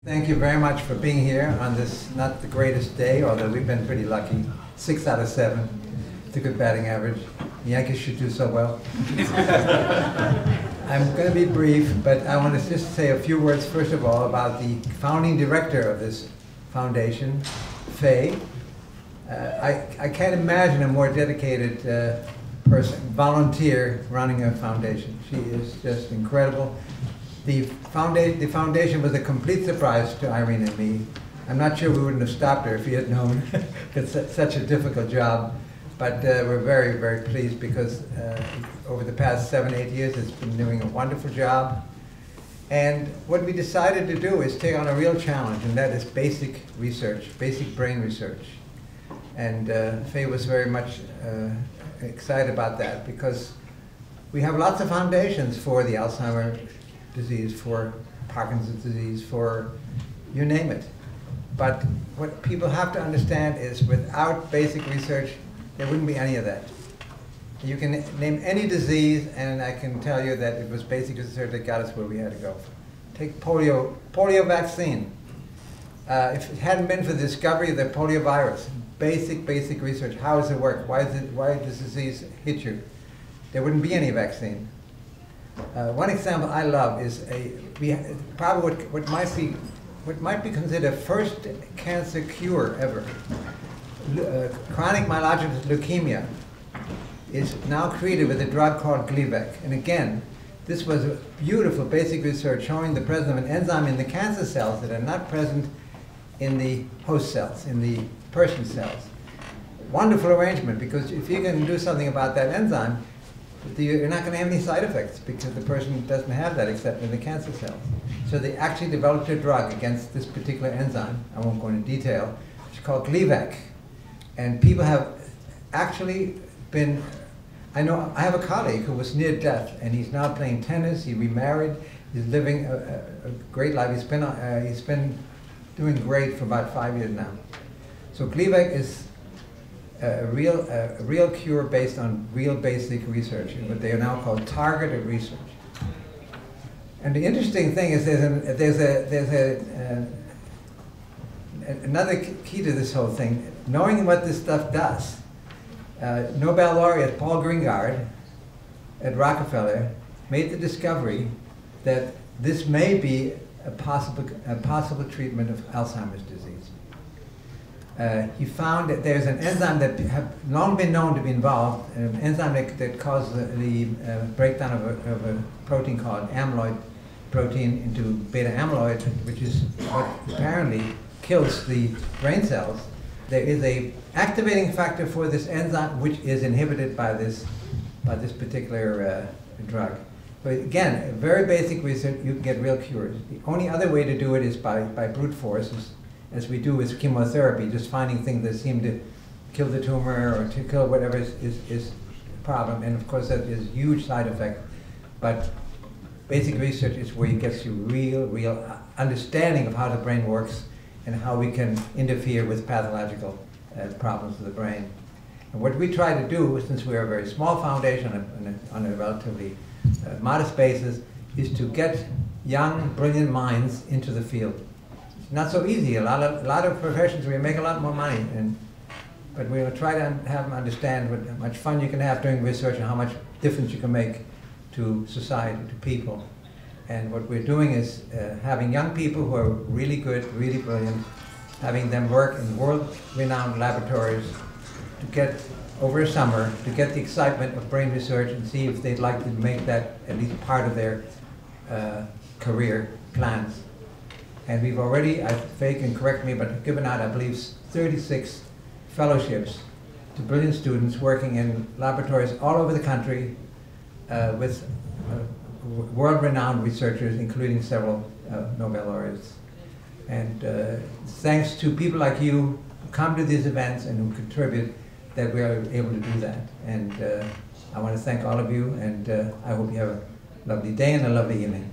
Thank you very much for being here on this not the greatest day, although we've been pretty lucky. 6 out of 7. It's a good batting average. The Yankees should do so well. I'm going to be brief, but I want to just say a few words, first of all, about the founding director of this foundation, Faye. I can't imagine a more dedicated person, volunteer, running a foundation. She is just incredible. The foundation was a complete surprise to Irene and me. I'm not sure we wouldn't have stopped her if we had known. It's such a difficult job. But we're very, very pleased because over the past 7, 8 years, it's been doing a wonderful job. And what we decided to do is take on a real challenge, and that is basic research, basic brain research. And Faye was very much excited about that because we have lots of foundations for the Alzheimer's disease, for Parkinson's disease, for you name it. But what people have to understand is without basic research, there wouldn't be any of that. You can name any disease, and I can tell you that it was basic research that got us where we had to go. Take polio vaccine. If it hadn't been for the discovery of the polio virus, basic research, how does it work? Why does disease hit you? There wouldn't be any vaccine. One example I love is probably what might be considered a first cancer cure ever. Chronic myelogenous leukemia is now treated with a drug called Gleevec. And again, this was a beautiful basic research showing the presence of an enzyme in the cancer cells that are not present in the host cells, in the person cells. Wonderful arrangement, because if you're going to do something about that enzyme, you're not going to have any side effects because the person doesn't have that except in the cancer cells. So they actually developed a drug against this particular enzyme. I won't go into detail. It's called Gleevec. And people have actually been, I have a colleague who was near death, and he's now playing tennis, he remarried, he's living a great life. He's been doing great for about 5 years now. So Gleevec is a real cure based on real basic research, what they are now called targeted research. And the interesting thing is there's another key to this whole thing. Knowing what this stuff does, Nobel laureate Paul Greengard at Rockefeller made the discovery that this may be a possible treatment of Alzheimer's disease. He found that there's an enzyme that have long been known to be involved, an enzyme that causes the breakdown of a protein called amyloid protein into beta amyloid, which is what apparently kills the brain cells. There is a activating factor for this enzyme which is inhibited by this particular drug. But again, very basic research, you can get real cures. The only other way to do it is by brute force, as we do with chemotherapy, just finding things that seem to kill the tumor or to kill whatever is a problem. And of course that is a huge side effect. But basic research is where it gets you real understanding of how the brain works and how we can interfere with pathological problems of the brain. And what we try to do, since we're a very small foundation on a relatively modest basis, is to get young, brilliant minds into the field. It's not so easy. A lot of professions where you make a lot more money, but we'll try to have them understand how much fun you can have doing research and how much difference you can make to society, to people. And what we're doing is having young people who are really good, really brilliant, having them work in world-renowned laboratories to get, over a summer, to get the excitement of brain research and see if they'd like to make that at least part of their career plans. And we've already, Faye can correct me, but given out, I believe, 36 fellowships to brilliant students working in laboratories all over the country with world-renowned researchers, including several Nobel laureates. And thanks to people like you who come to these events and who contribute, that we are able to do that. And I want to thank all of you, and I hope you have a lovely day and a lovely evening.